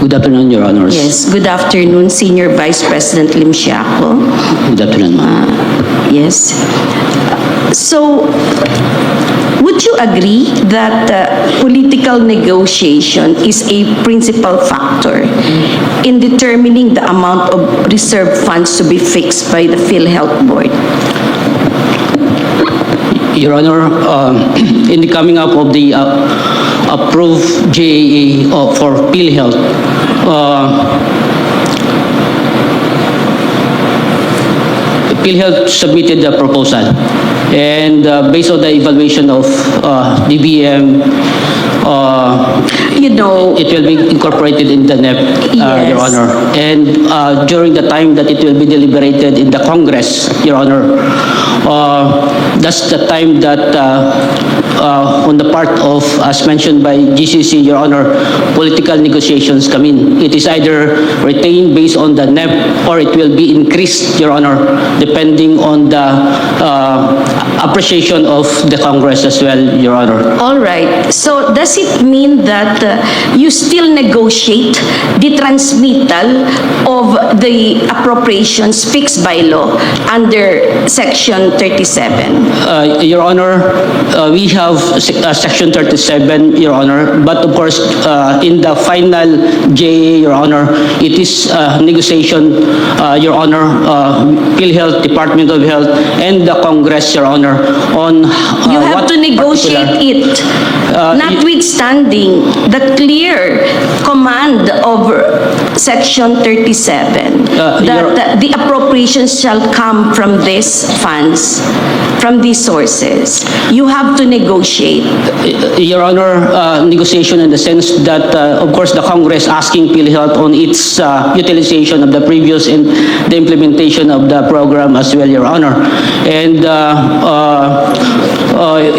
Good afternoon, Your Honors. Yes, good afternoon, Senior Vice President Lim Siaco. Good afternoon, ma'am. Yes. So, would you agree that political negotiation is a principal factor in determining the amount of reserve funds to be fixed by the PhilHealth Board? Your Honor, in the coming up of the approved JAA for PhilHealth, PhilHealth submitted the proposal, and based on the evaluation of DBM, You know, it will be incorporated in the NEP, Yes. Your Honor. And during the time that it will be deliberated in the Congress, Your Honor, that's the time that on the part of, as mentioned by GCC, Your Honor, political negotiations come in. It is either retained based on the NEP or it will be increased, Your Honor, depending on the appreciation of the Congress as well, Your Honor. all right. So, does it mean that you still negotiate the transmittal of the appropriations fixed by law under Section 37? Your Honor, we have Section 37, Your Honor, but of course, in the final JA, Your Honor, it is negotiation, Your Honor, PhilHealth, Department of Health, and the Congress, Your Honor, on You have what to negotiate particular- it, notwithstanding the clear command of Section 37, that the appropriations shall come from these funds, from these sources. You have to negotiate. Your Honor, negotiation in the sense that, of course, the Congress asking PhilHealth on its utilization of the previous and the implementation of the program as well, Your Honor. And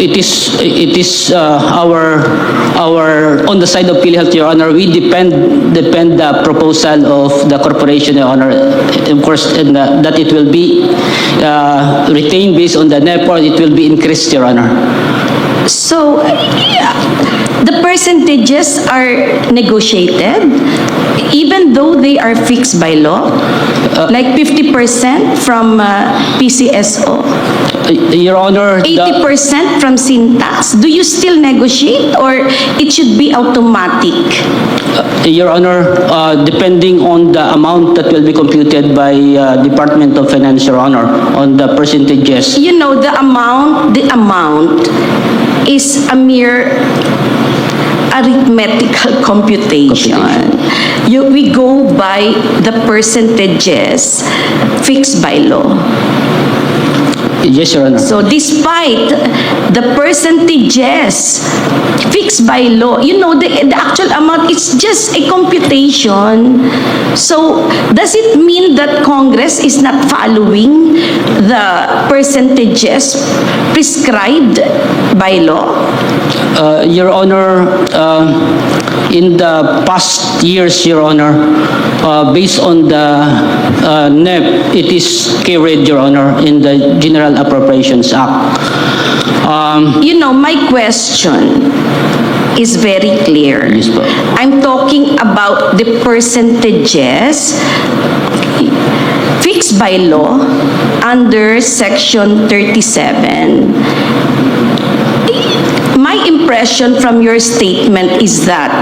it is our on the side of PhilHealth, Your Honor, we depend the proposal of the corporation, Your Honor, of course, and that it will be retained based on the NEP or it will be increased, Your Honor. So, the percentages are negotiated, even though they are fixed by law, like 50% from PCSO, Your Honor, 80% from syntax. Do you still negotiate, or it should be automatic? Your Honor, depending on the amount that will be computed by Department of Finance, Your Honor, on the percentages. You know, the amount is a mere arithmetical computation. We go by the percentages fixed by law. Yes, Your Honor. So despite the percentages fixed by law, you know, the actual amount is just a computation. So does it mean that Congress is not following the percentages prescribed by law? Your Honor, in the past years, Your Honor, based on the NEP, it is carried, Your Honor, in the General Appropriations Act. You know, my question is very clear. Yes, po. I'm talking about the percentages fixed by law under Section 37. My impression from your statement is that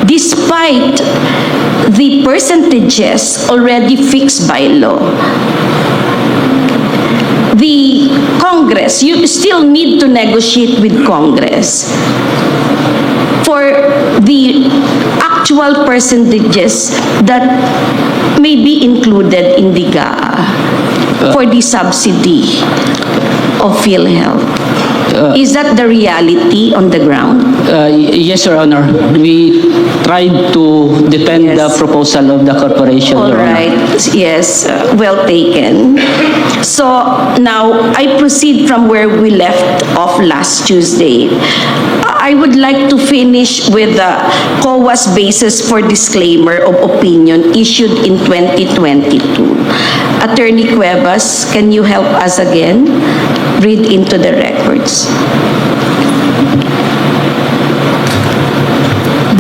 despite the percentages already fixed by law, the Congress, you still need to negotiate with Congress for the actual percentages that may be included in the GAA for the subsidy of PhilHealth. Is that the reality on the ground? Yes, Your Honor. We tried to defend Yes. the proposal of the corporation, All Your Honor. right. Yes, well taken. So now I proceed from where we left off last Tuesday. I would like to finish with COA's basis for disclaimer of opinion issued in 2022. Attorney Cuevas, can you help us again? Read into the records.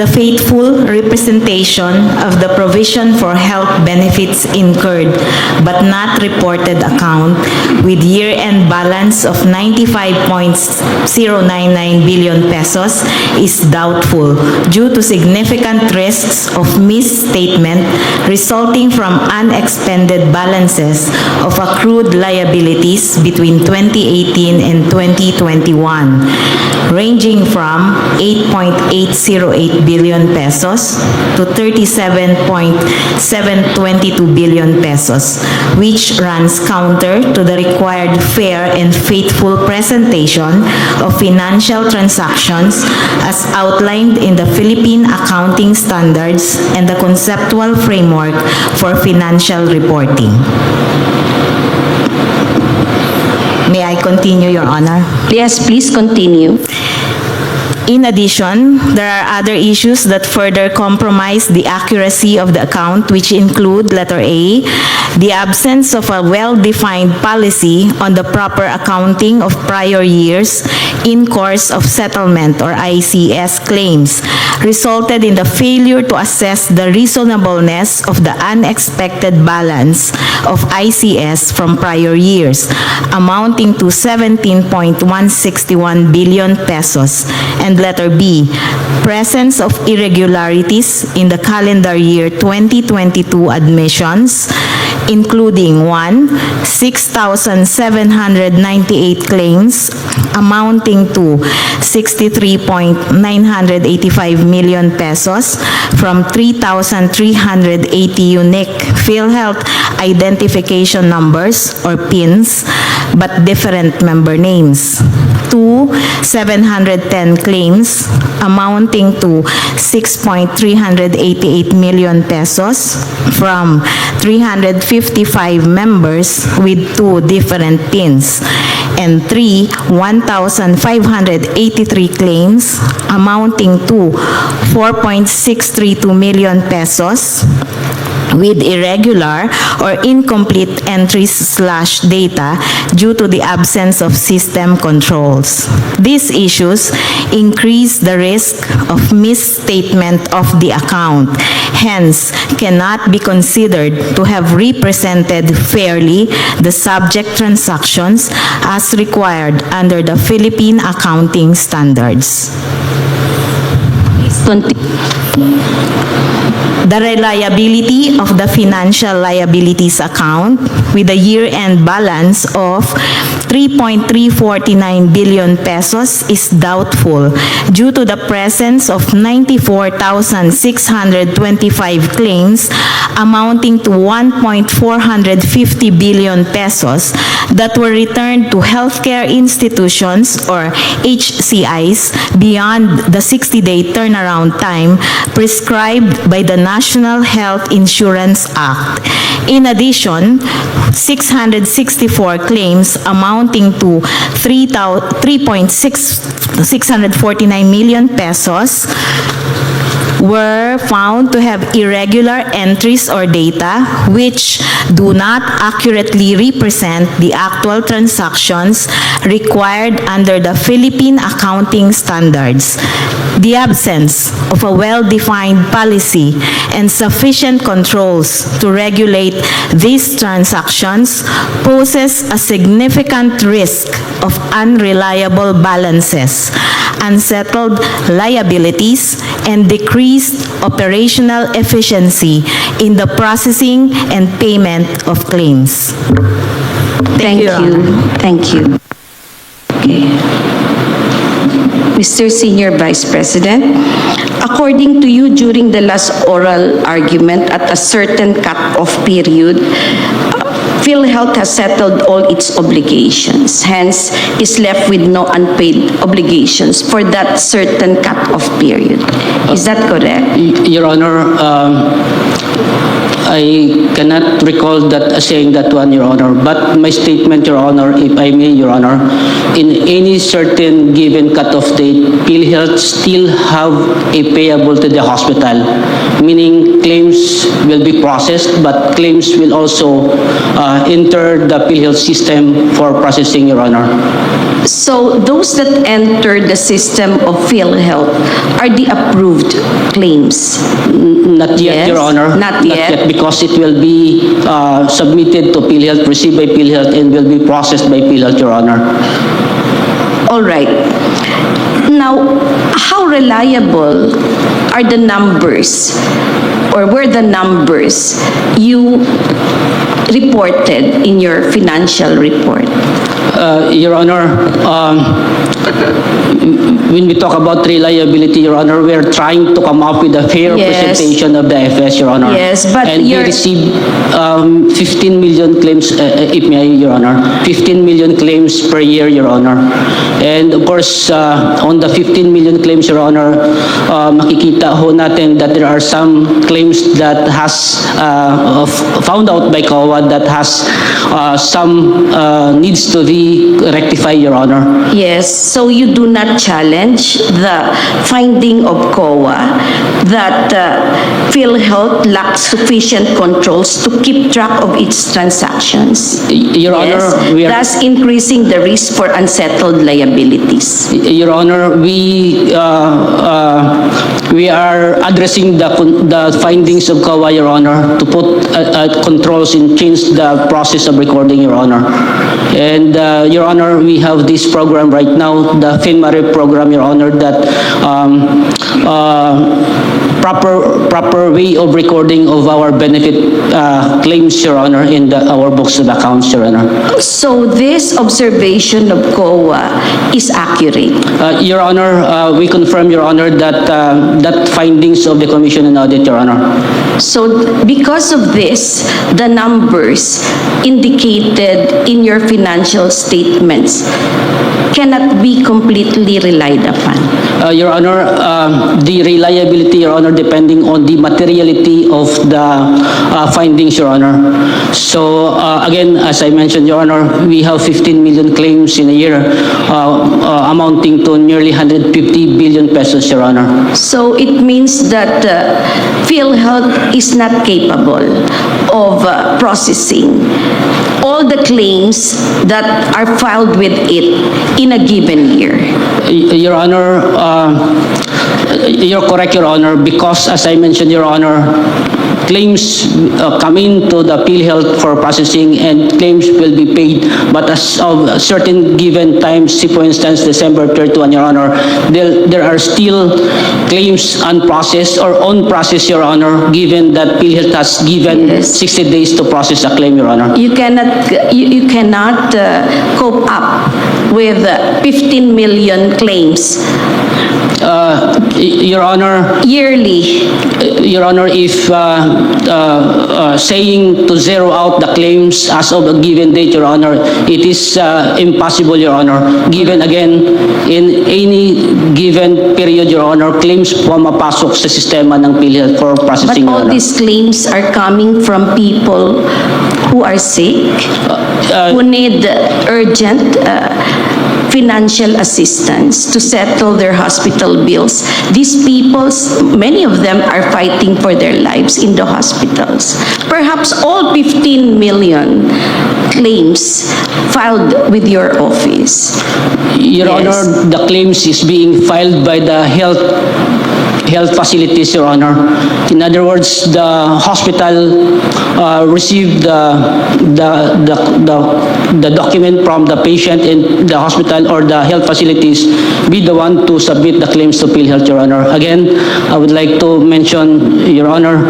the faithful representation of the provision for health benefits incurred but not reported account with year-end balance of 95.099 billion pesos is doubtful due to significant risks of misstatement resulting from unexpended balances of accrued liabilities between 2018 and 2021, ranging from 8.808 billion pesos to 37.722 billion pesos, which runs counter to the required fair and faithful presentation of financial transactions as outlined in the Philippine Accounting Standards and the Conceptual Framework for Financial Reporting. May I continue, Your Honor? Yes, please continue. In addition, there are other issues that further compromise the accuracy of the account, which include letter A, the absence of a well-defined policy on the proper accounting of prior years in course of settlement or ICS claims, resulted in the failure to assess the reasonableness of the unexpected balance of ICS from prior years, amounting to 17.161 billion pesos. And letter B, presence of irregularities in the calendar year 2022 admissions, including 1, 6,798 claims amounting to 63.985 million pesos from 3,380 unique Philhealth identification numbers or PINs, but different member names. 2, 710 claims amounting to 6.388 million pesos from 355 members with 2 different PINs. And 3, 1,583 claims amounting to 4.632 million pesos with irregular or incomplete entries/data due to the absence of system controls. These issues increase the risk of misstatement of the account, hence cannot be considered to have represented fairly the subject transactions as required under the Philippine Accounting Standards. The reliability of the financial liabilities account with a year-end balance of 3.349 billion pesos is doubtful due to the presence of 94,625 claims amounting to 1.450 billion pesos that were returned to healthcare institutions or HCIs beyond the 60-day turnaround time prescribed by the National Health Insurance Act. In addition, 664 claims amounting to 3.649 million pesos were found to have irregular entries or data which do not accurately represent the actual transactions required under the Philippine Accounting Standards. The absence of a well-defined policy and sufficient controls to regulate these transactions poses a significant risk of unreliable balances, unsettled liabilities, and decreased operational efficiency in the processing and payment of claims. Thank Your you. Honor. Thank you. Okay. Mr. Senior Vice President, according to you, during the last oral argument at a certain cut-off period, PhilHealth has settled all its obligations, hence is left with no unpaid obligations for that certain cut-off period. Is that correct? Your Honor, I cannot recall that saying that one, Your Honor. But my statement, Your Honor, if I may, Your Honor, in any certain given cutoff date, PhilHealth still have a payable to the hospital, meaning claims will be processed, but claims will also enter the PhilHealth system for processing, Your Honor. So those that enter the system of PhilHealth are the approved claims? Not Yes, yet, Your Honor. not yet. Because it will be submitted to PhilHealth, received by PhilHealth, and will be processed by PhilHealth, Your Honor. All right. Now, how reliable are the numbers, or were the numbers you reported in your financial report? Your Honor, when we talk about reliability, Your Honor, we're trying to come up with a fair Yes. presentation of the FS, Your Honor. Yes, but and we you're- received 15 million claims, if may, Your Honor, 15 million claims per year, Your Honor. And of course, on the 15 million claims, Your Honor, makikita ho natin that there are some claims that has found out by COA that has some needs to be rectified, Your Honor. Yes, so you do not challenge the finding of COA that PhilHealth lacks sufficient controls to keep track of its transactions? Your Yes, Honor, we are... thus increasing the risk for unsettled liabilities. Your Honor, we are addressing the findings of COA, Your Honor, to put controls and change the process of recording, Your Honor. And Your Honor, we have this program right now, the FinMare program, Your Honor, that proper way of recording of our benefit claims, Your Honor, in our books of accounts, Your Honor. So this observation of COA is accurate? Your Honor, we confirm, Your Honor, that findings of the Commission on Audit, Your Honor. So because of this, the numbers indicated in your financial statements cannot be completely relied upon. Your Honor, the reliability, Your Honor, depending on the materiality of the findings, Your Honor. So again, as I mentioned, Your Honor, we have 15 million claims in a year, amounting to nearly 150 billion pesos, Your Honor. So it means that PhilHealth is not capable of processing all the claims that are filed with it in a given year. Your Honor, you're correct, Your Honor, because as I mentioned, Your Honor, claims come into the PhilHealth for processing and claims will be paid, but as of certain given times, say for instance, December 31, Your Honor, there are still claims unprocessed or unprocessed, Your Honor, given that PhilHealth has given Yes. 60 days to process a claim, Your Honor. You cannot cope up with 15 million claims Your Honor, yearly. Your Honor, if saying to zero out the claims as of a given date, Your Honor, it is impossible, Your Honor. Given again, in any given period, Your Honor, claims pumapasok sa sistema ng PhilHealth for But processing, Your all Honor. these claims are coming from people who are sick, who need urgent financial assistance to settle their hospital bills. These people, many of them are fighting for their lives in the hospitals. Perhaps all 15 million claims filed with your office. Your Yes. Honor, the claims is being filed by the health facilities, Your Honor. In other words, the hospital received the document from the patient, and the hospital or the health facilities be the one to submit the claims to PhilHealth, Your Honor. Again, I would like to mention, Your Honor,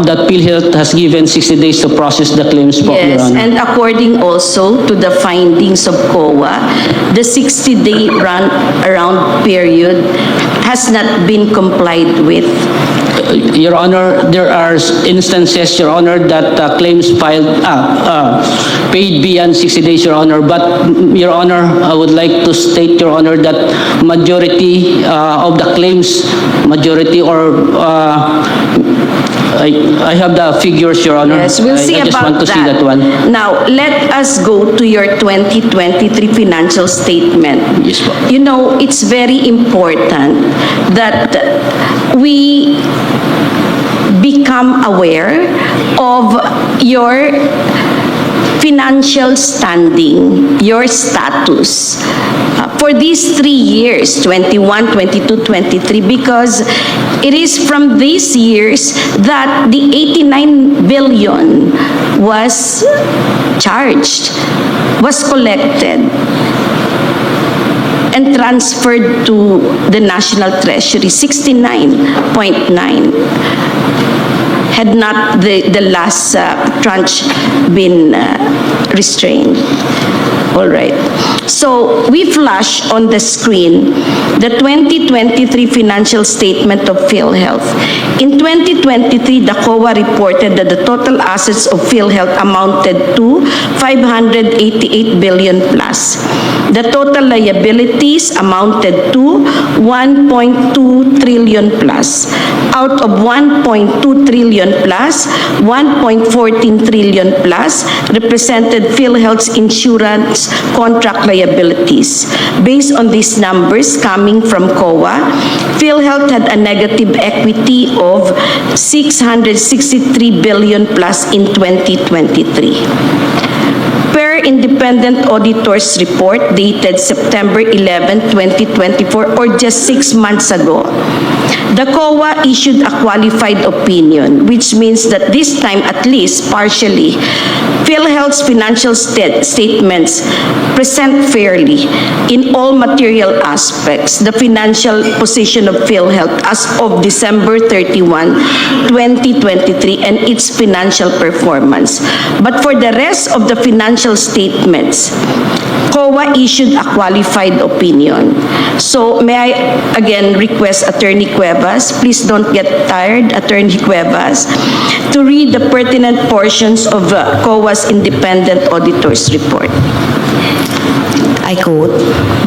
that PhilHealth has given 60 days to process the claims, po, Your Yes, Honor. and according also to the findings of COA, the 60-day around period has not been complied with. Your Honor, there are instances, Your Honor, that claims filed, paid beyond 60 days, Your Honor. But, Your Honor, I would like to state, Your Honor, that majority of the claims, majority or I have the figures, Your Honor. Yes, we'll see I just about want to see that one. Now, let us go to your 2023 financial statement. Yes, po. You know, it's very important that we become become aware of your financial standing, your status, for these 3 years, 21, 22, 23, because it is from these years that the 89 billion was charged, was collected, and transferred to the National Treasury, 69.9. Had not the last tranche been restrained. All right. So we flash on the screen the 2023 financial statement of Philhealth. In 2023, the COA reported that the total assets of Philhealth amounted to 588 billion plus. The total liabilities amounted to 1.2 trillion plus. Out of 1.2 trillion plus, 1.14 trillion plus represented Philhealth's insurance contract liabilities. Based on these numbers coming from COA, Philhealth had a negative equity of 663 billion plus in 2023. Per independent auditor's report dated September 11, 2024, or just 6 months ago, the COA issued a qualified opinion, which means that this time, at least partially, Philhealth's financial statements present fairly in all material aspects the financial position of Philhealth as of December 31, 2023, and its financial performance. But for the rest of the financial statements, COA issued a qualified opinion. So may I again request Attorney Cuevas, please don't get tired, Attorney Cuevas, to read the pertinent portions of COA's independent auditor's report. I quote,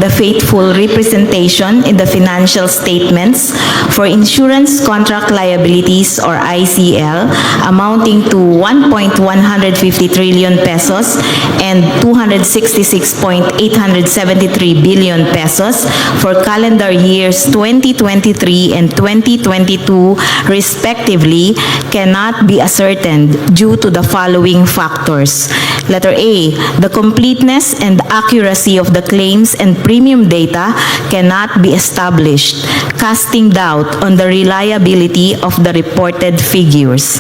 "The faithful representation in the financial statements for insurance contract liabilities or ICL amounting to 1.150 trillion pesos and 266.873 billion pesos for calendar years 2023 and 2022 respectively cannot be ascertained due to the following factors. Letter A, the completeness and accuracy of the claims and premium data cannot be established, casting doubt on the reliability of the reported figures.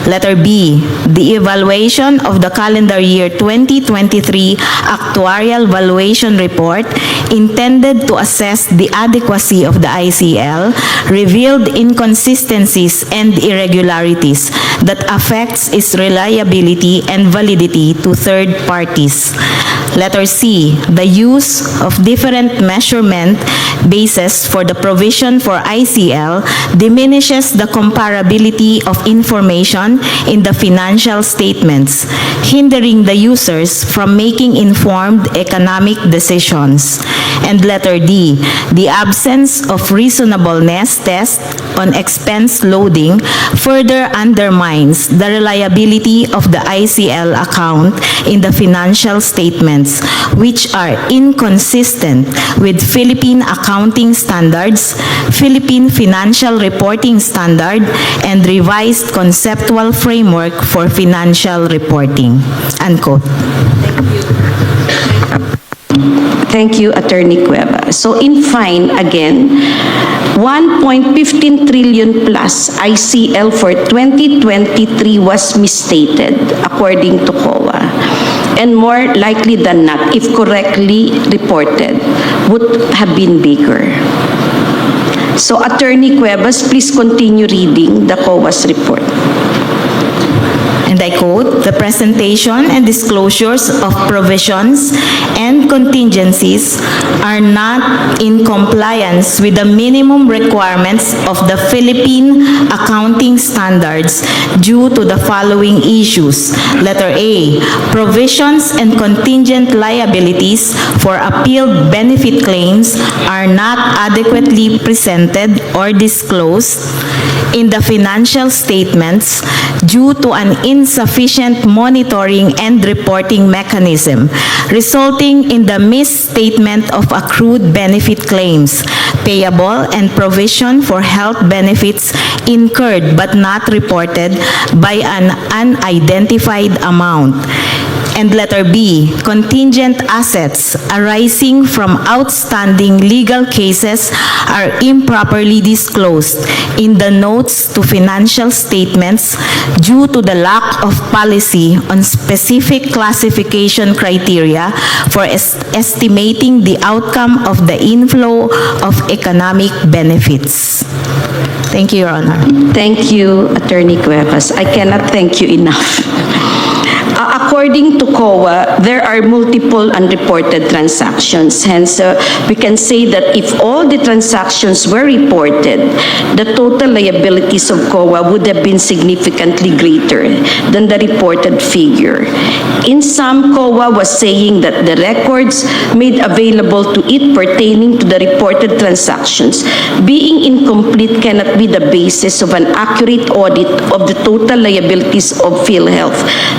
Letter B, the evaluation of the calendar year 2023 actuarial valuation report intended to assess the adequacy of the ICL revealed inconsistencies and irregularities that affects its reliability and validity to third parties. Letter C, the use of different measurement bases for the provision for ICL diminishes the comparability of information in the financial statements, hindering the users from making informed economic decisions. And letter D, the absence of reasonableness test on expense loading further undermines the reliability of the ICL account in the financial statements, which are inconsistent with Philippine accounting standards, Philippine financial reporting standard, and revised conceptual framework for financial reporting." Unquote. Thank you, Attorney Cueva. So in fine, again, 1.15 trillion plus ICL for 2023 was misstated according to COA. And more likely than not, if correctly reported, would have been bigger. So Attorney Cuevas, please continue reading the COA's report. And I quote, "The presentation and disclosures of provisions and contingencies are not in compliance with the minimum requirements of the Philippine accounting standards due to the following issues. Letter A, provisions and contingent liabilities for appealed benefit claims are not adequately presented or disclosed in the financial statements due to an insufficient monitoring and reporting mechanism, resulting in the misstatement of accrued benefit claims, payable, and provision for health benefits incurred but not reported by an unidentified amount. And letter B, contingent assets arising from outstanding legal cases are improperly disclosed in the notes to financial statements due to the lack of policy on specific classification criteria for estimating the outcome of the inflow of economic benefits. Thank you, Your Honor. Thank you, Attorney Cuevas. I cannot thank you enough. According to COA, there are multiple unreported transactions. Hence, we can say that if all the transactions were reported, the total liabilities of COA would have been significantly greater than the reported figure. In some, COA was saying that the records made available to it pertaining to the reported transactions being incomplete cannot be the basis of an accurate audit of the total liabilities of Philhealth,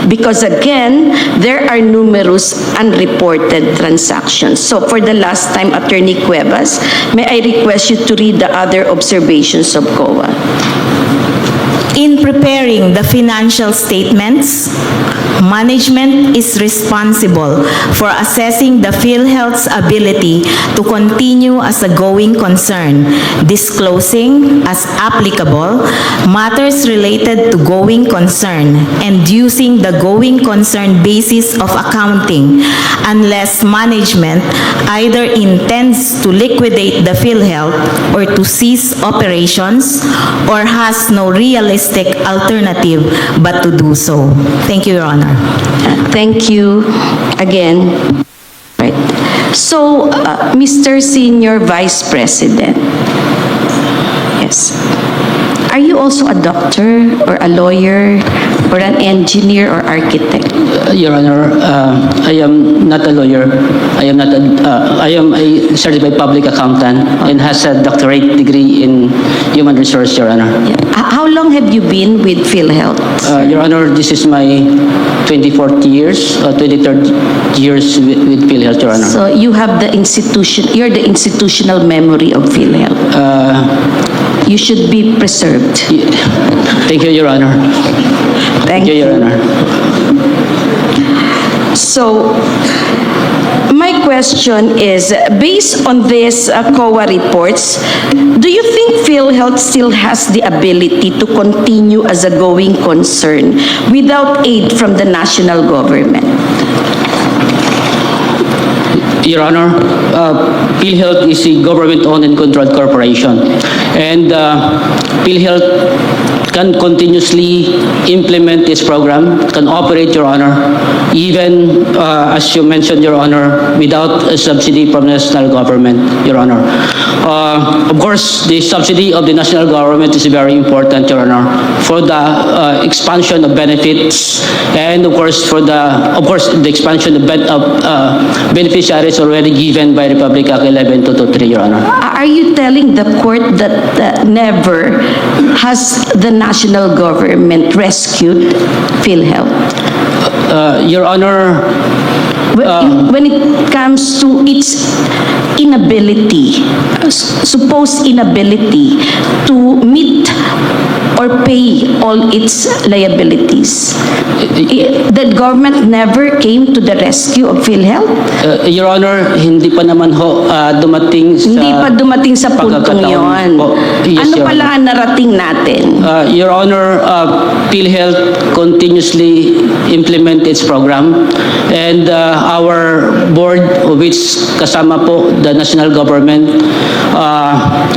because again, there are numerous unreported transactions. So for the last time, Attorney Cuevas, may I request you to read the other observations of COA? In preparing the financial statements, management is responsible for assessing the PhilHealth's ability to continue as a going concern, disclosing, as applicable, matters related to going concern, and using the going concern basis of accounting, unless management either intends to liquidate the PhilHealth or to cease operations or has no realistic alternative but to do so. Thank you, Your Honor. Thank you again. Right. So, Mr. Senior Vice President, yes. Are you also a doctor or a lawyer or an engineer or architect? Your Honor, I am not a lawyer. I am a certified public accountant and has a doctorate degree in human resource, Your Honor. Yeah. How long have you been with PhilHealth? Your Honor, this is my 24th years, 23rd years with PhilHealth, Your Honor. So you have the institution, you're the institutional memory of PhilHealth. You should be preserved. Thank you, Your Honor. Thank you, Your Honor. So, my question is, based on these COA reports, do you think PhilHealth still has the ability to continue as a going concern without aid from the national government? Your Honor, PhilHealth is a government-owned and controlled corporation, and PhilHealth can continuously implement this program, can operate, Your Honor, even, as you mentioned, Your Honor, without a subsidy from the national government, Your Honor. Of course, the subsidy of the national government is very important, Your Honor, for the expansion of benefits, and of course, the expansion of beneficiaries already given by Republic Act 11223, Your Honor. Are you telling the court that never has the national government rescued PhilHealth? Your Honor, when it comes to its inability, supposed inability to meet or pay all its liabilities, the government never came to the rescue of PhilHealth? Your Honor, hindi pa naman ho dumating sa... Hindi pa dumating sa puntong pagkakataon yon. po. Yes, Ano Your pala Honor. ang narating natin? Your Honor, PhilHealth continuously implement its program, and our board, which kasama po the national government,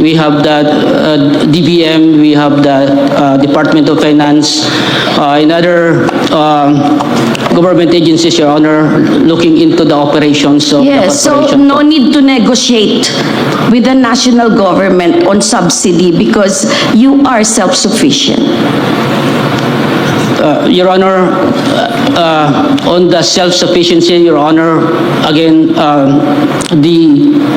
we have the DBM, we have the Department of Finance, and other government agencies, Your Honor, looking into the operations of Yes, the so corporation. no need to negotiate with the national government on subsidy because you are self-sufficient. Your Honor, on the self-sufficiency, Your Honor, again, the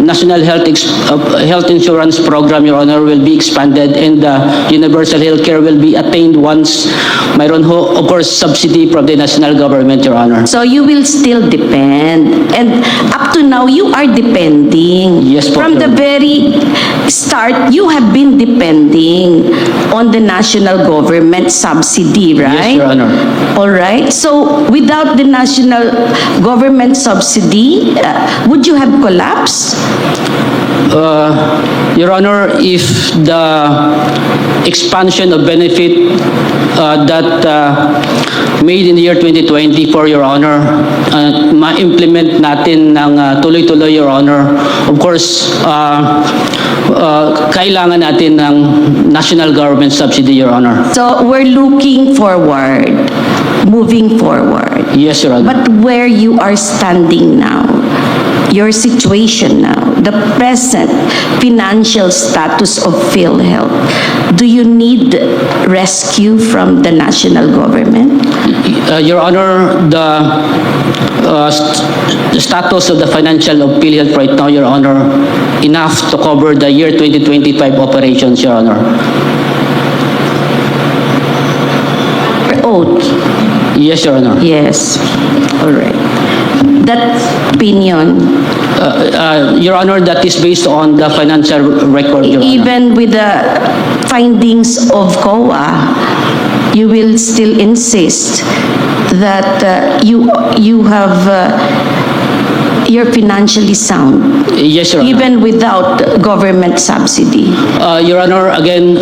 National Health Insurance Program, Your Honor, will be expanded, and the universal health care will be attained once mayroon ho, of course, subsidy from the national government, Your Honor. So you will still depend. And up to now, you are depending. Yes po, From Your the Honor. very start, you have been depending on the national government subsidy, right? Yes, Your Honor. All right. So without the national government subsidy, would you have collapsed? Your Honor, if the expansion of benefit that made in the year 2020 for Your Honor, ma-implement natin ng tuloy-tuloy, Your Honor, of course, kailangan natin ng national government subsidy, Your Honor. So we're looking forward, moving forward. Yes, Your Honor. But where you are standing now, your situation now, the present financial status of PhilHealth, do you need rescue from the national government? Your Honor, the status of the financial of PhilHealth right now, Your Honor, enough to cover the year 2025 operations, Your Honor. Oath. Yes, Your Honor. Yes. All right. That opinion, Your Honor, that is based on the financial record, Your Honor. even with the findings of COA, you will still insist that you're financially sound, Yes, Your Honor. even without government subsidy. Your Honor, again,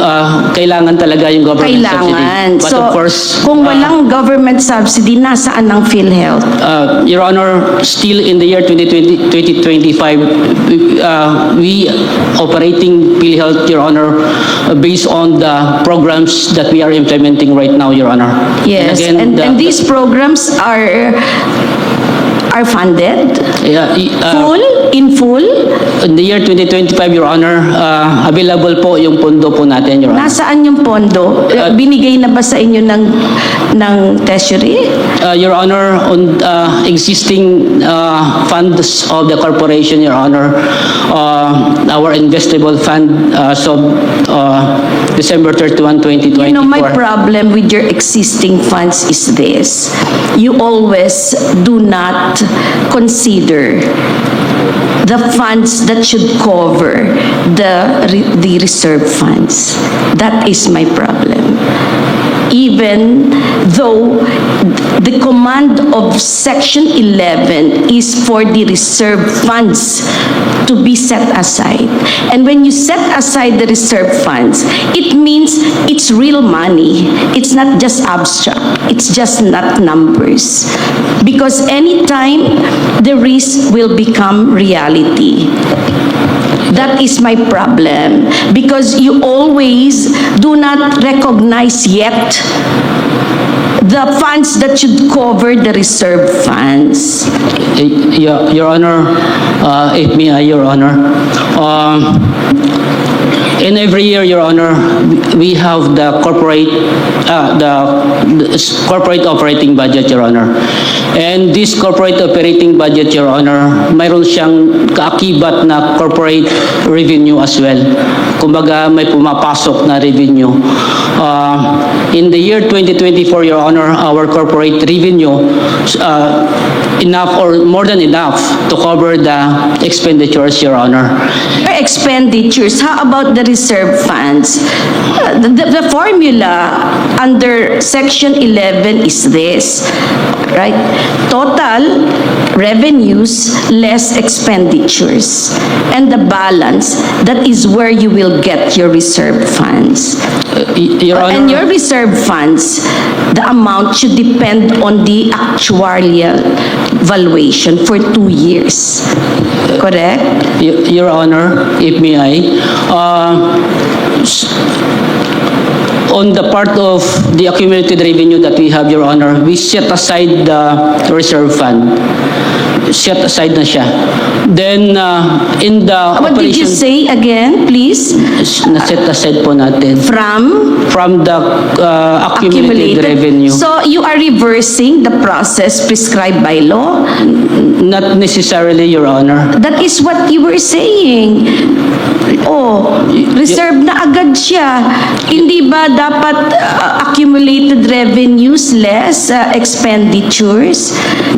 kailangan talaga yung government Kailangan. subsidy. But So, of course, kung walang government subsidy, nasaan ang PhilHealth? Your Honor, still in the year 2025, we operating PhilHealth, Your Honor, based on the programs that we are implementing right now, Your Honor. Yes, again, and these programs are funded in full. In the year 2025, Your Honor, available po yung pondo po natin, Your Honor. Nasaan yung pondo? Binigay na ba sa inyo ng treasury? Your Honor, on existing funds of the corporation, Your Honor, our investable fund so December 31, 2024. You know, my problem with your existing funds is this. You always do not consider the funds that should cover the reserve funds. That is my problem. Even though the command of Section 11 is for the reserve funds to be set aside. And when you set aside the reserve funds, it means it's real money. It's not just abstract. It's just not numbers. Because anytime the risk will become reality. That is my problem, because you always do not recognize yet the funds that should cover the reserve funds. Your Honor, if may I, Your Honor, in every year, Your Honor, we have the corporate operating budget, Your Honor. And this corporate operating budget, Your Honor, mayroon siyang kaakibat na corporate revenue as well. Kumbaga, may pumapasok na revenue. In the year 2024, Your Honor, our corporate revenue enough or more than enough to cover the expenditures, Your Honor. Expenditures, how about the reserve funds? The formula under Section 11 is this, right? Total revenues less expenditures. And the balance, that is where you will get your reserve funds. Your Honor, And your reserve funds, the amount should depend on the actuarial valuation for 2 years. Correct? Your Honor, if may I, on the part of the accumulated revenue that we have, Your Honor, we set aside the reserve fund. set aside na siya. Then, in the What did you operation, say again, please? na-set aside po natin from the accumulated revenue. So you are reversing the process prescribed by law? Not necessarily, Your Honor. That is what you were saying. Oh, reserve na agad siya. Hindi ba dapat accumulated revenues less expenditures?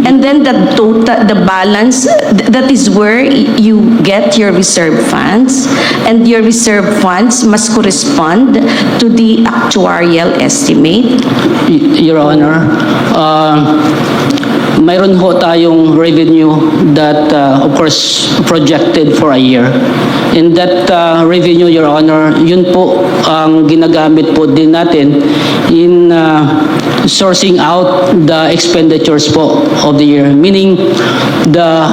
And then the total, the balance, that is where you get your reserve funds. And your reserve funds must correspond to the actuarial estimate. Your Honor, mayroon ho tayong revenue that, of course, projected for a year. In that revenue, Your Honor, yun po ang ginagamit po din natin in sourcing out the expenditures po of the year. Meaning, the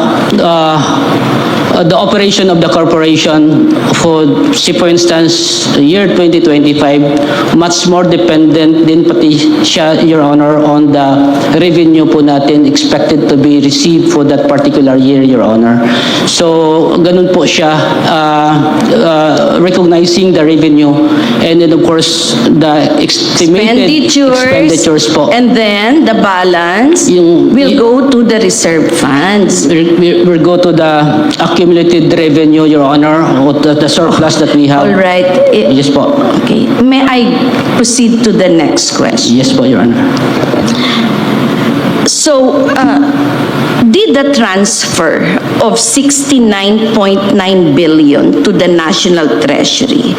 operation of the corporation for, say for instance, year 2025, much more dependent din pati siya, Your Honor, on the revenue po natin expected to be received for that particular year, Your Honor. So, ganun po siya, recognizing the revenue and then of course, the estimated expenditures po. And then the balance will go to the reserve funds. We'll go to the accumulated revenue, Your Honor, or the surplus that we have. All right. Yes po. Okay. May I proceed to the next question? Yes po, Your Honor. So, did the transfer of 69.9 billion to the National Treasury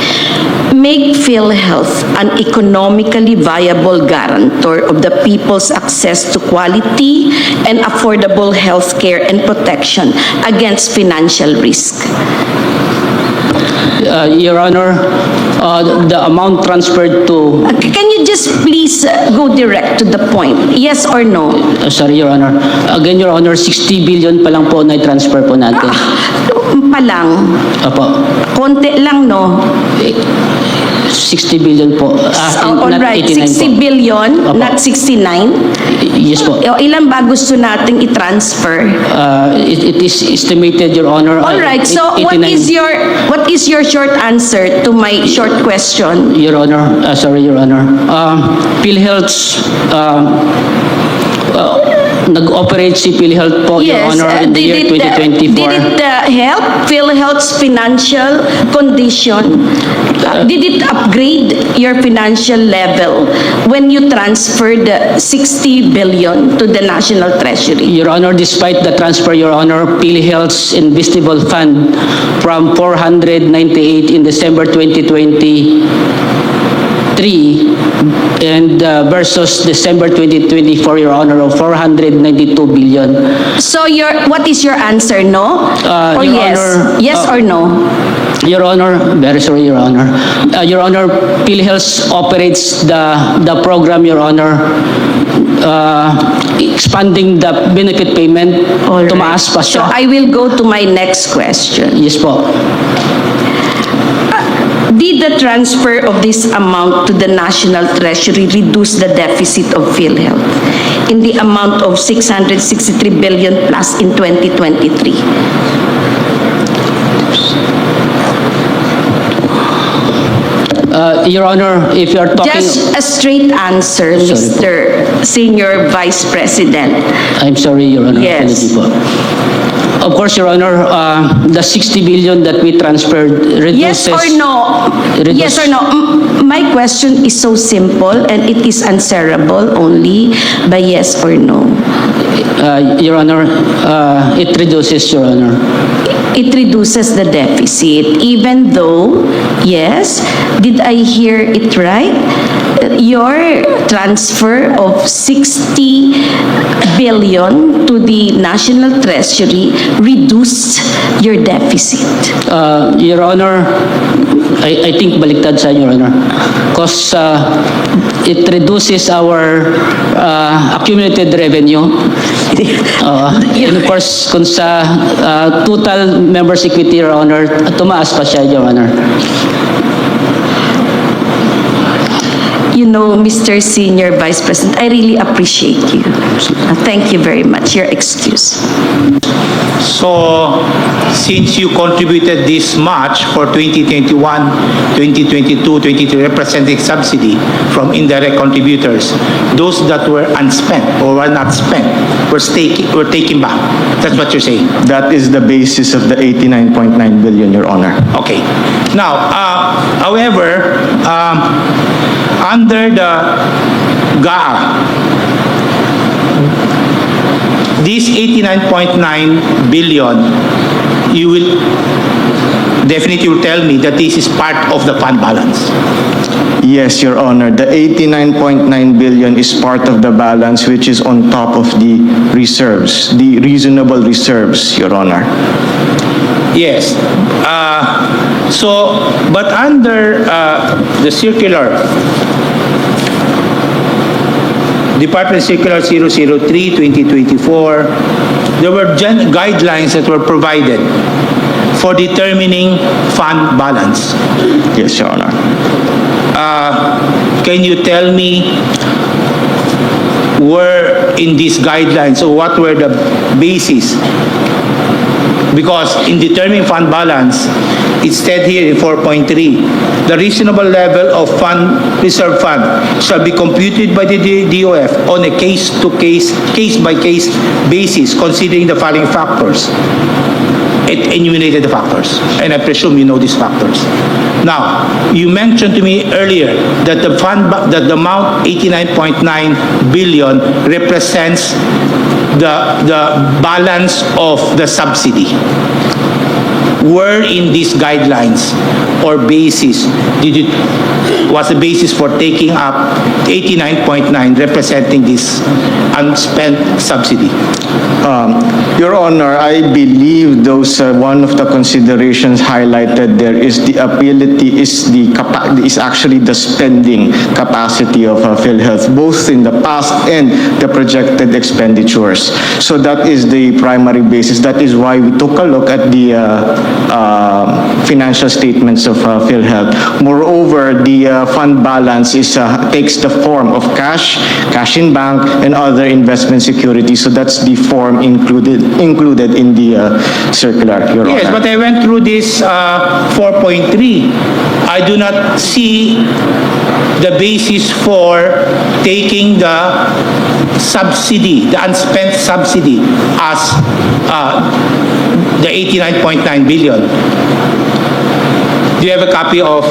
make PhilHealth an economically viable guarantor of the people's access to quality and affordable health care and protection against financial risk? Your Honor, the amount transferred to... Can you just please go direct to the point? Yes or no? sorry, Your Honor. Again, Your Honor, 60 billion pa lang po na transfer po natin. Pa lang. Opo. Konti lang, no? 60 billion po. All Not right, 89 60 po. billion, Opo. not 69. Yes po. Ilan ba gusto nating i-transfer? It is estimated, Your Honor. All right, so what 89. is your short answer to my short question? Your Honor, sorry, Your Honor. PhilHealth's nag-operate si PhilHealth po, Your Honor, in the year 2024. Did it help PhilHealth's financial condition? Did it upgrade your financial level when you transferred 60 billion to the National Treasury? Your Honor, despite the transfer, Your Honor, PhilHealth's investable fund from 498 in December 2023 and versus December 2024, Your Honor, of 492 billion. So what is your answer? No or Your yes? Honor, Yes or no? Your Honor, very sorry, Your Honor. Your Honor, PhilHealth operates the program, Your Honor, expanding the benefit payment. All right. Tumaas pa So siya. I will go to my next question. Yes po. Did the transfer of this amount to the National Treasury reduce the deficit of PhilHealth in the amount of 663 billion plus in 2023? Your Honor, if you are talking... Just a straight answer, Sorry po. Mr. Senior Vice President. I'm sorry, Your Honor. Yes. Apology po. Of course, Your Honor, the 60 billion that we transferred reduces... Yes or no? Yes or no? My question is so simple and it is answerable only by yes or no. Your Honor, it reduces, Your Honor. It reduces the deficit even though, yes, did I hear it right? Your transfer of 60 billion to the National Treasury reduced your deficit. Your Honor, I think baliktad sa Your Honor. Because it reduces our accumulated revenue. And of course, kung sa total members' equity, Your Honor, tumaas pa siya, Your Honor. you know, Mr. Senior Vice President, I really appreciate you. Thank you very much. Your excuse. So, since you contributed this much for 2021, 2022, 2023 representing subsidy from indirect contributors, those that were unspent or were not spent were taken back. That's what you're saying. That is the basis of the 89.9 billion, Your Honor. Okay. Now, however, under the GAA, this 89.9 billion, you will definitely tell me that this is part of the fund balance. Yes, Your Honor. The 89.9 billion is part of the balance which is on top of the reserves, the reasonable reserves, Your Honor. Yes. But under the circular, Department Circular 003-2024, there were guidelines that were provided for determining fund balance. Yes, Your Honor. Can you tell me where in these guidelines, or what were the basis? Because in determining fund balance, it said here in 4.3, the reasonable level of reserve fund shall be computed by the DOF on a case-by-case basis, considering the following factors. It enumerated the factors, and I presume you know these factors. Now, you mentioned to me earlier that that the amount 89.9 billion represents the balance of the subsidy. Where in these guidelines or basis was the basis for taking up 89.9 representing this unspent subsidy? Your Honor, I believe those one of the considerations highlighted there is the ability, is actually the spending capacity of Philhealth, both in the past and the projected expenditures. So that is the primary basis. That is why we took a look at the financial statements of Philhealth. Moreover, the fund balance takes the form of cash in bank, and other investment securities. So that's the form included in the circular, Your Honor. Yes, but I went through this 4.3. I do not see the basis for taking the subsidy, the unspent subsidy, as the 89.9 billion. Do you have a copy of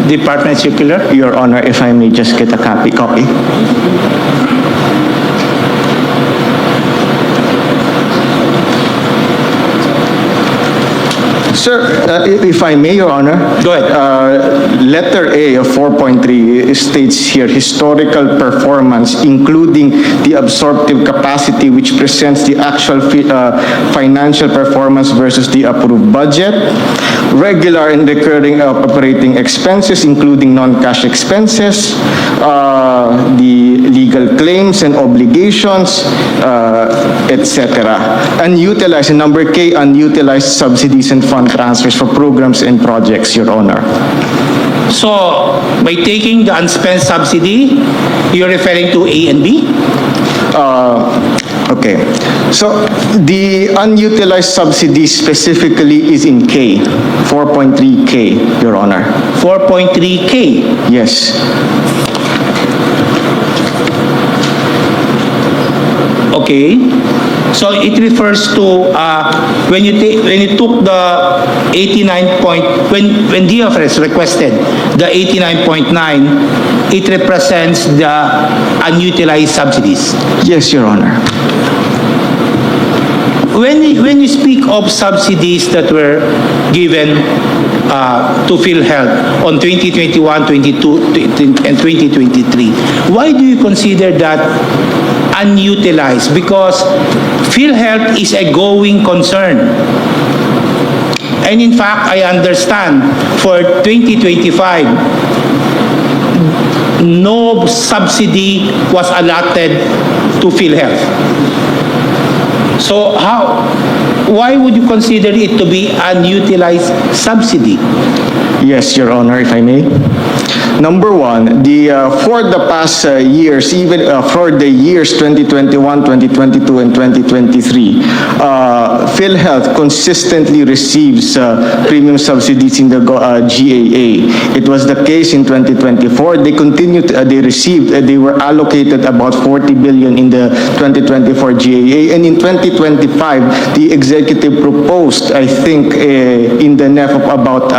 Department Circular? Your Honor, if I may just get a copy. Sir, if I may, Your Honor. Go ahead. Letter A of 4.3 states here, historical performance, including the absorptive capacity, which presents the actual financial performance versus the approved budget, regular and recurring operating expenses, including non-cash expenses, the legal claims and obligations, etc. Unutilized, and number K, unutilized subsidies and fund transfers for programs and projects, Your Honor. So, by taking the unspent subsidy, you're referring to A and B? Okay. So, the unutilized subsidy specifically is in K, 4.3K, Your Honor. 4.3K. Yes. Okay. So it refers to when you took the 89 point, when DFRS requested the 89.9, it represents the unutilized subsidies. Yes, Your Honor. When you speak of subsidies that were given to Philhealth on 2021, 22, and 2023, why do you consider that unutilized? Because Philhealth is a going concern. And in fact, I understand for 2025, no subsidy was allotted to Philhealth. So why would you consider it to be unutilized subsidy? Yes, Your Honor, if I may. Number one, for the past years, even for the years 2021, 2022, and 2023, Philhealth consistently receives premium subsidies in the GAA. It was the case in 2024. They were allocated about 40 billion in the 2024 GAA, and in 2025, the executive proposed, I think, in the NEF of about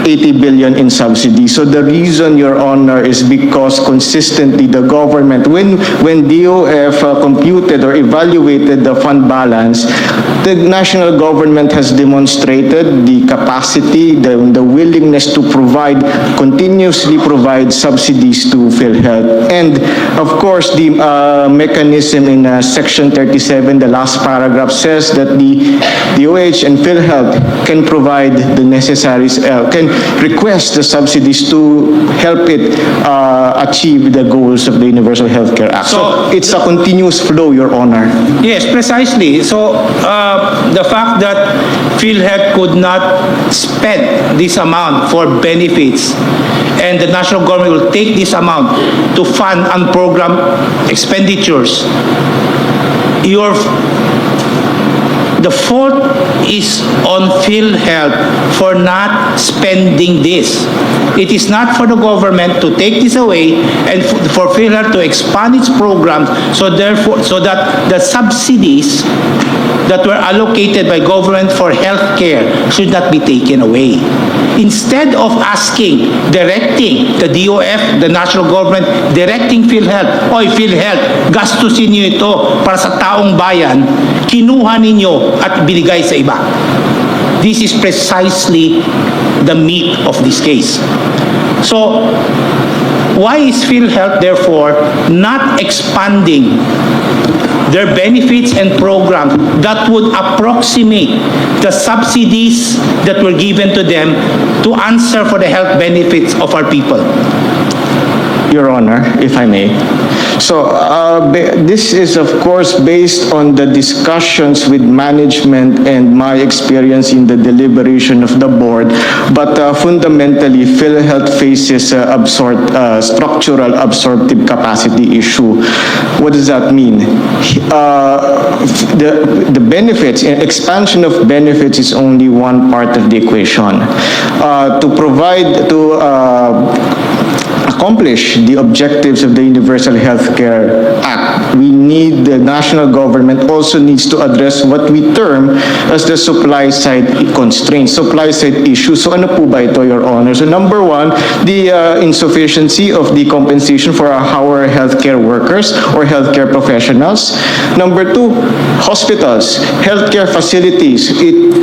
80 billion in subsidies. So the reason, Your Honor, is because consistently the government, when DOF computed or evaluated the fund balance, the national government has demonstrated the capacity, the willingness to continuously provide subsidies to PhilHealth. And of course, the mechanism in Section 37, the last paragraph, says that the DOH and PhilHealth can provide the necessary, can request the subsidies to help it achieve the goals of the Universal Healthcare Act. So it's a continuous flow, Your Honor. Yes, precisely. So the fact that PhilHealth could not spend this amount for benefits, and the national government will take this amount to fund unprogrammed expenditures, the fault is on PhilHealth for not spending this. It is not for the government to take this away and for PhilHealth to expand its programs, so that the subsidies that were allocated by government for health care should not be taken away. Instead of directing the DOF, the national government, directing PhilHealth, oy PhilHealth, gastusin niyo ito para sa taong bayan, kinuha ninyo at binigay sa iba. This is precisely the meat of this case. So, why is PhilHealth therefore not expanding their benefits and programs that would approximate the subsidies that were given to them to answer for the health benefits of our people? Your Honor, if I may. So this is of course based on the discussions with management and my experience in the deliberation of the board, but fundamentally PhilHealth faces structural absorptive capacity issue. What does that mean? The benefits, expansion of benefits is only one part of the equation. To accomplish the objectives of the Universal Healthcare Act, we need, the national government also needs to address what we term as the supply side constraints, supply side issues. So ano po ba ito, Your Honor? So number one, the insufficiency of the compensation for our healthcare workers or healthcare professionals. Number two, hospitals, healthcare facilities.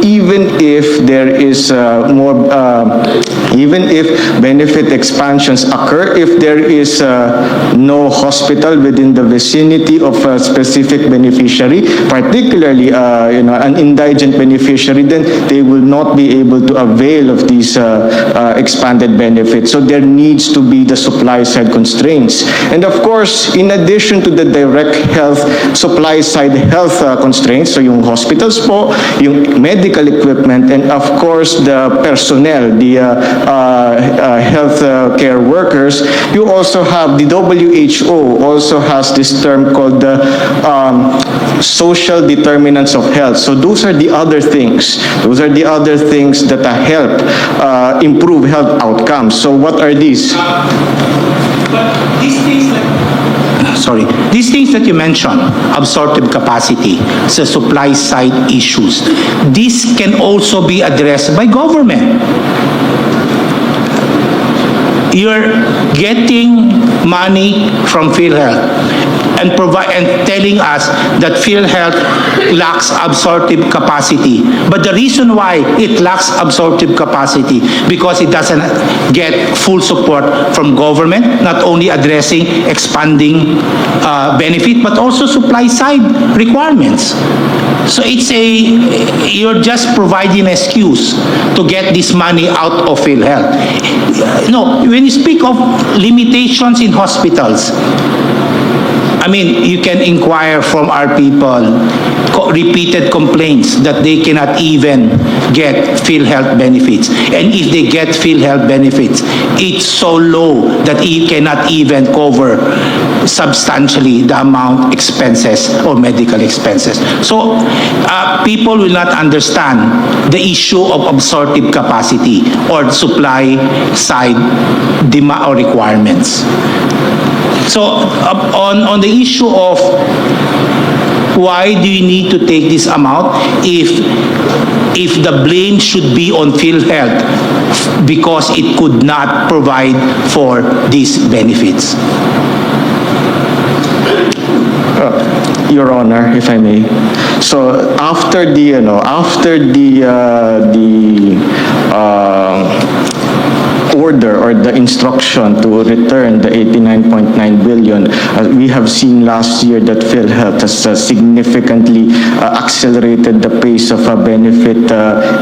Even if there is even if benefit expansions occur, if there is no hospital within the vicinity of a specific beneficiary, particularly an indigent beneficiary, then they will not be able to avail of these expanded benefits. So there needs to be the supply side constraints. And of course, in addition to the direct health supply side health constraints, so yung hospitals po, yung medical equipment, and of course the personnel, the health care workers, you also have the WHO also has this term called the social determinants of health. So those are the other things. Those are the other things that help improve health outcomes. So what are these? But these things that you mentioned, absorptive capacity, so supply side issues, this can also be addressed by government. You're getting money from PhilHealth and telling us that PhilHealth lacks absorptive capacity. But the reason why it lacks absorptive capacity, because it doesn't get full support from government, not only addressing expanding benefit, but also supply side requirements. So you're just providing an excuse to get this money out of PhilHealth. No, when you speak of limitations in hospitals, I mean, you can inquire from our people, repeated complaints that they cannot even get PhilHealth benefits. And if they get PhilHealth benefits, it's so low that you cannot even cover substantially the amount expenses or medical expenses. So people will not understand the issue of absorptive capacity or supply side demand or requirements. So on the issue of why do you need to take this amount if the blame should be on PhilHealth because it could not provide for these benefits? Your Honor, if I may. So after the order or the instruction to return the 89.9 billion, we have seen last year that PhilHealth has significantly accelerated the pace of benefit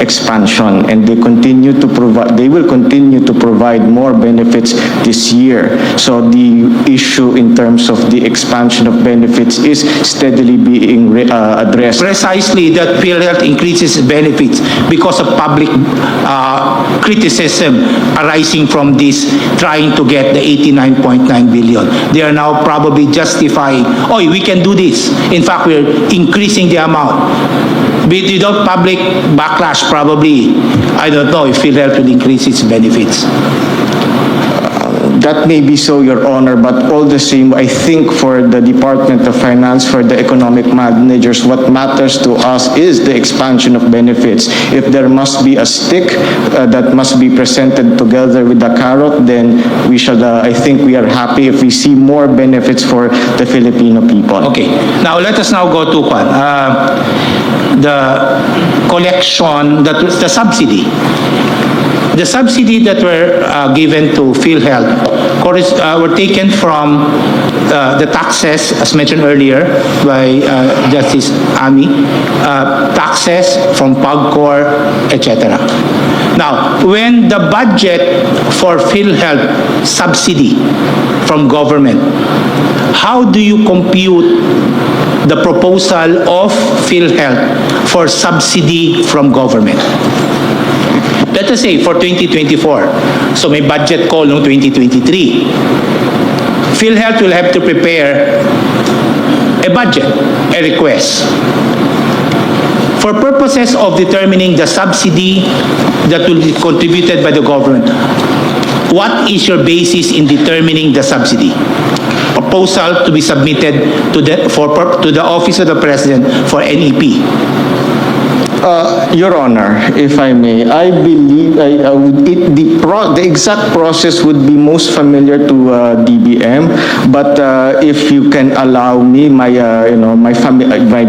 expansion, and they will continue to provide more benefits this year. So the issue in terms of the expansion of benefits is steadily being addressed. Precisely, that PhilHealth increases benefits because of public criticism arising from this, trying to get the 89.9 billion. They are now probably justifying, oh, we can do this. In fact, we're increasing the amount. Without public backlash, probably, I don't know if PhilHealth will increase its benefits. That may be so, Your Honor, but all the same, I think for the Department of Finance, for the economic managers, what matters to us is the expansion of benefits. If there must be a stick that must be presented together with the carrot, then we should, I think we are happy if we see more benefits for the Filipino people. Okay, now let us now go to the collection, the subsidy. The subsidy that were given to PhilHealth were taken from the taxes, as mentioned earlier by Justice Ami, taxes from PAGCOR, etc. Now, when the budget for PhilHealth subsidy from government, how do you compute the proposal of PhilHealth for subsidy from government? Let us say for 2024, so may budget call noong 2023. PhilHealth will have to prepare a budget, a request. For purposes of determining the subsidy that will be contributed by the government, what is your basis in determining the subsidy? Proposal to be submitted to the Office of the President for NEP. Your Honor, if I may, I believe the exact process would be most familiar to DBM, but if you can allow me my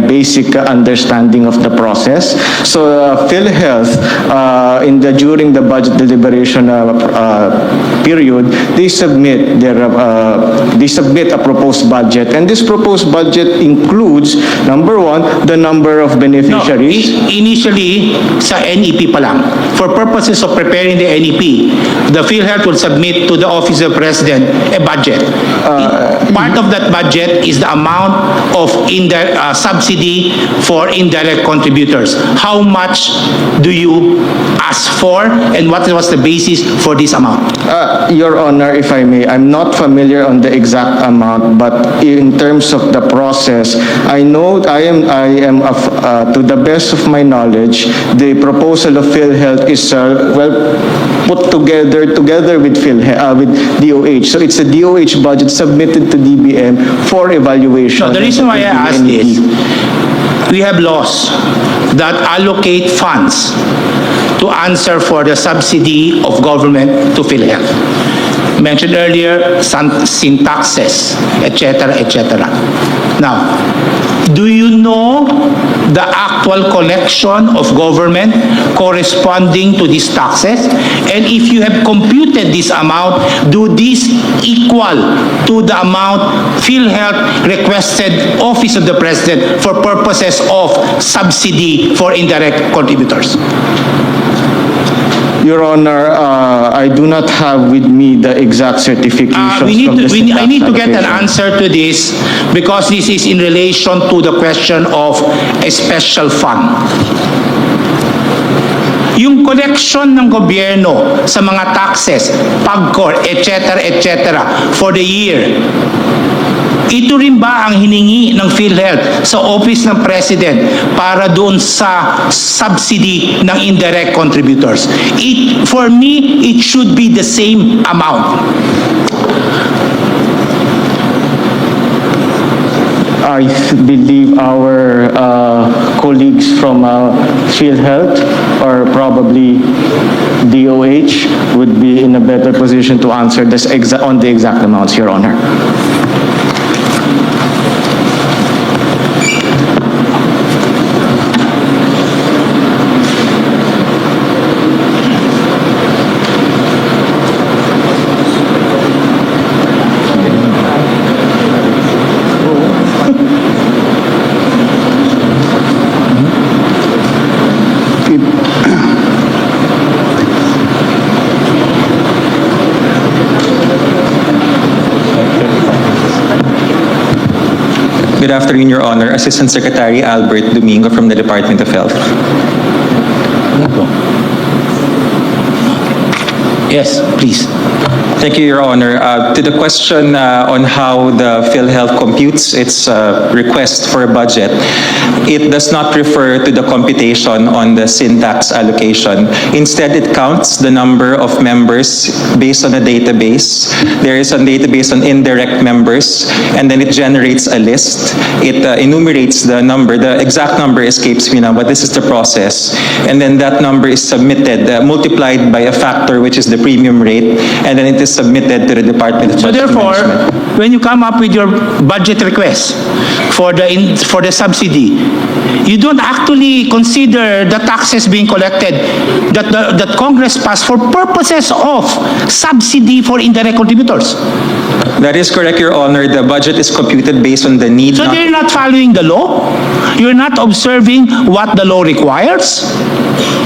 basic understanding of the process. So PhilHealth during the budget deliberation period, they submit a proposed budget, and this proposed budget includes, number one, the number of beneficiaries. No, initially, sa NEP pa lang. For purposes of preparing the NEP, the PhilHealth will submit to the Office of the President a budget. Part of that budget is the amount of subsidy for indirect contributors. How much do you ask for, and what was the basis for this amount? Your Honor, if I may, I'm not familiar on the exact amount, but in terms of the process, I know I am to the best of my knowledge, the proposal of PhilHealth is put together with DOH. So it's a DOH budget submitted to DBM for evaluation. No, the reason why I ask this, we have laws that allocate funds to answer for the subsidy of government to PhilHealth. Mentioned earlier, syntaxes, etc., etc. Now, do you know the actual collection of government corresponding to these taxes? And if you have computed this amount, do this equal to the amount PhilHealth requested Office of the President for purposes of subsidy for indirect contributors? Your Honor, I do not have with me the exact certifications from the I need to get an allocation. answer to this because this is in relation to the question of a special fund. Yung collection ng gobyerno sa mga taxes, PAGCOR, etc., for the year, ito rin ba ang hiningi ng PhilHealth sa Office ng President para doon sa subsidy ng indirect contributors? For me, it should be the same amount. I believe our colleagues from PhilHealth or probably DOH would be in a better position to answer this on the exact amounts, Your Honor. Good afternoon, Your Honor. Assistant Secretary Albert Domingo from the Department of Health. Yes, please. Thank you, Your Honor. To the question on how the PhilHealth computes its request for a budget, it does not refer to the computation on the syntax allocation. Instead, it counts the number of members based on a database. There is a database on indirect members, and then it generates a list. It enumerates the number. The exact number escapes me now, but this is the process. And then that number is submitted, multiplied by a factor, which is the premium rate, and then it is submitted to the Department of So Budget therefore, Management. when you come up with your budget request for the subsidy, you don't actually consider the taxes being collected that Congress passed for purposes of subsidy for indirect contributors. That is correct, Your Honor. The budget is computed based on the need. So they're not following the law? You're not observing what the law requires?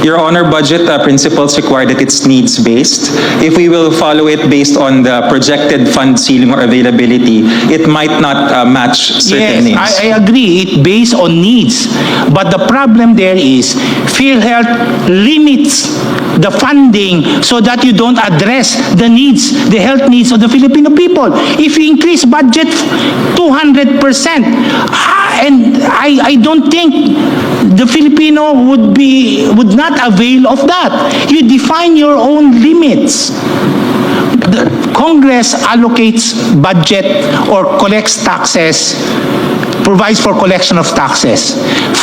Your Honor, budget principles require that it's needs-based. If we will follow it based on the projected fund ceiling or availability, it might not match certain needs. Yes, I agree. It's based on needs. But the problem there is PhilHealth limits the funding so that you don't address the needs, the health needs of the Filipino people. If you increase budget 200%, and I don't think the Filipino would not avail of that. You define your own limits. The Congress allocates budget or collects taxes, provides for collection of taxes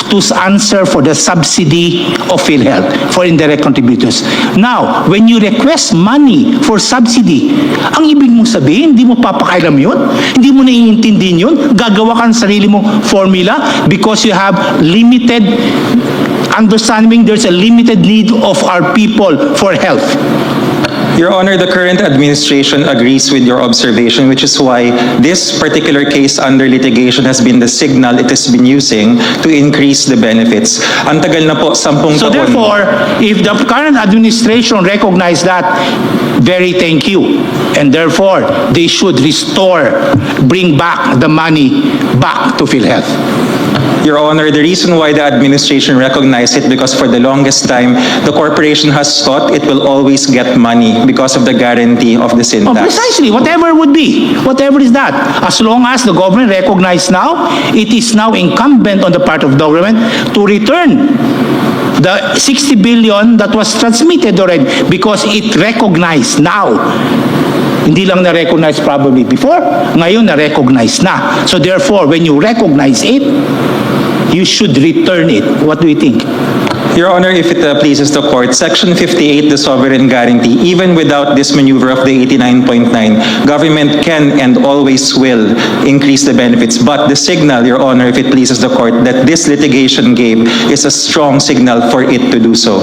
to answer for the subsidy of PhilHealth for indirect contributors. Now, when you request money for subsidy, ang ibig mong sabihin, hindi mo papakailam yun, hindi mo naiintindihin yun, gagawa ka ng sarili mong formula because you have limited understanding there's a limited need of our people for health. Your Honor, the current administration agrees with your observation, which is why this particular case under litigation has been the signal it has been using to increase the benefits. Ang tagal na po, 10 So taon. therefore, if the current administration recognize that, very thank you. And therefore, they should bring back the money back to PhilHealth. Your Honor, the reason why the administration recognized it because for the longest time, the corporation has thought it will always get money because of the guarantee of the syntax. Oh, precisely, whatever would be, whatever is that. As long as the government recognizes now, it is now incumbent on the part of the government to return the 60 billion that was transmitted already because it recognized now. Hindi lang na-recognize probably before, ngayon na-recognize na. So therefore, when you recognize it, you should return it. What do you think? Your Honor, if it pleases the court, Section 58, the sovereign guarantee, even without this maneuver of the 89.9, government can and always will increase the benefits. But the signal, Your Honor, if it pleases the court, that this litigation gave is a strong signal for it to do so.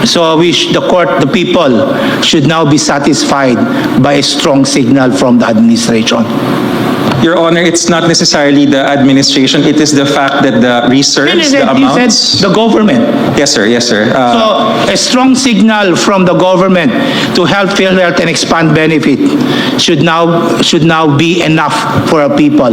So the people should now be satisfied by a strong signal from the administration. Your Honor, it's not necessarily the administration. It is the fact that the reserves, the You amounts. said the government. Yes, sir. Yes, sir. So a strong signal from the government to help PhilHealth and expand benefit should now be enough for our people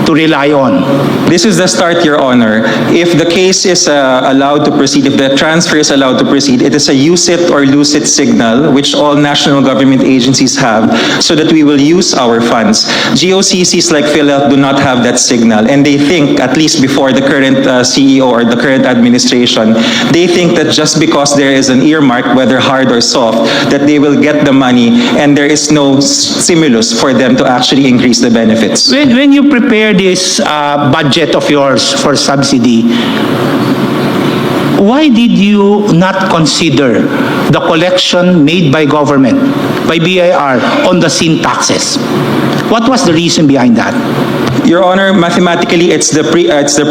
to rely on. This is the start, Your Honor. If the case is allowed to proceed, if the transfer is allowed to proceed, it is a use it or lose it signal, which all national government agencies have, so that we will use our funds. GOCCs like PhilHealth do not have that signal, and they think, at least before the current CEO or the current administration, they think that just because there is an earmark, whether hard or soft, that they will get the money and there is no stimulus for them to actually increase the benefits. When you prepare this budget of yours for subsidy, why did you not consider the collection made by government, by BIR, on the sin taxes? What was the reason behind that? Your Honor, mathematically, it's the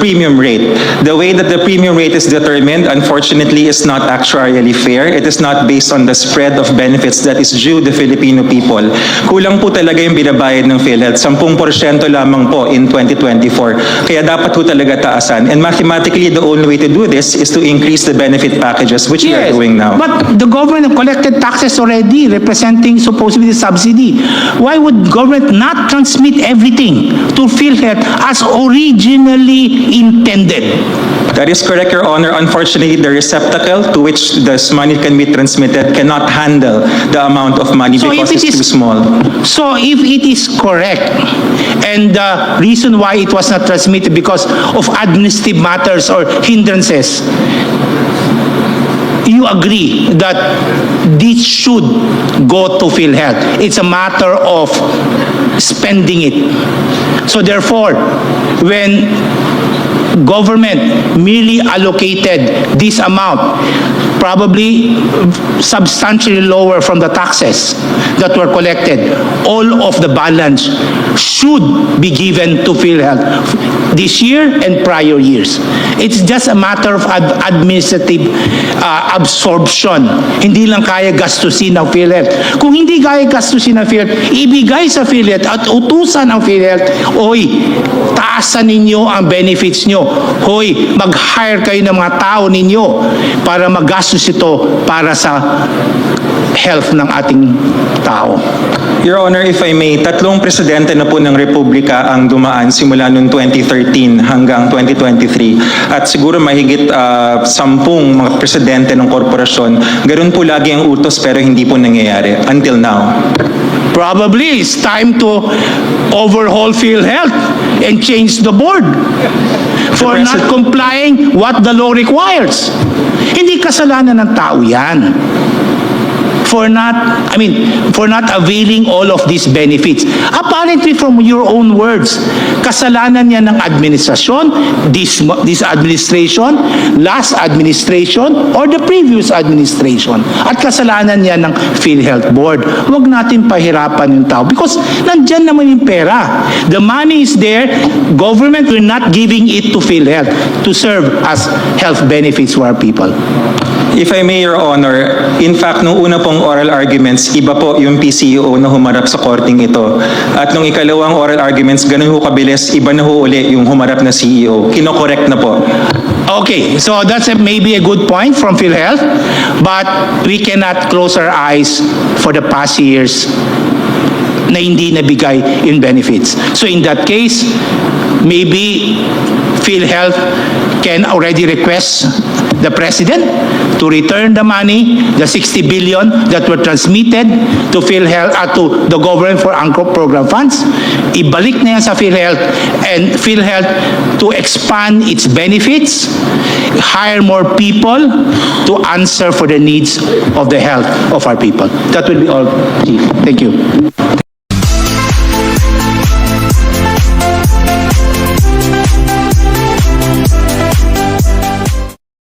premium rate. The way that the premium rate is determined, unfortunately, is not actuarially fair. It is not based on the spread of benefits that is due the Filipino people. Kulang po talaga yung binabayad ng PhilHealth. 10% lamang po in 2024. Kaya dapat po talaga taasan. And mathematically, the only way to do this is to increase the benefit packages, which we are doing now. But the government collected taxes already, representing supposedly the subsidy. Why would government not transmit everything to PhilHealth as originally intended? That is correct, Your Honor. Unfortunately, the receptacle to which this money can be transmitted cannot handle the amount of money because it's too small. So if it is correct, and the reason why it was not transmitted because of administrative matters or hindrances, you agree that this should go to PhilHealth. It's a matter of spending it. So therefore, when government merely allocated this amount, probably substantially lower from the taxes that were collected, all of the balance should be given to PhilHealth this year and prior years. It's just a matter of administrative absorption. Hindi lang kaya gastusin ng PhilHealth. Kung hindi kaya gastusin ng PhilHealth, ibigay sa PhilHealth at utusan ng PhilHealth, oy, taasan ninyo ang benefits nyo. Hoy, mag-hire kayo ng mga tao ninyo para magastos ito para sa health ng ating tao. Your Honor, if I may, 3 presidente na po ng Republika ang dumaan simula noong 2013 hanggang 2023. At siguro mahigit 10 mga presidente ng korporasyon. Ganun po lagi ang utos pero hindi po nangyayari until now. Probably it's time to overhaul PhilHealth and change the board for not complying what the law requires. Hindi kasalanan ng tao yan. For not availing all of these benefits. Apparently from your own words, kasalanan niya ng administrasyon, this administration, last administration, or the previous administration. At kasalanan niya ng PhilHealth Board. Huwag natin pahirapan yung tao because nandyan naman yung pera. The money is there, government will not giving it to PhilHealth to serve as health benefits for our people. If I may, Your Honor, in fact, nung una pong oral arguments, iba po yung PCEO na humarap sa korting ito. At nung ikalawang oral arguments, ganun ho kabilis, iba na ho uli yung humarap na CEO. Kino-correct na po. Okay, so that's maybe a good point from PhilHealth, but we cannot close our eyes for the past years na hindi nabigay in benefits. So in that case, maybe PhilHealth can already request the President to return the money, the 60 billion that were transmitted to PhilHealth, to the government for anchor program funds. Ibalik na yan sa PhilHealth and PhilHealth to expand its benefits, hire more people to answer for the needs of the health of our people. That will be all, Chief. Thank you.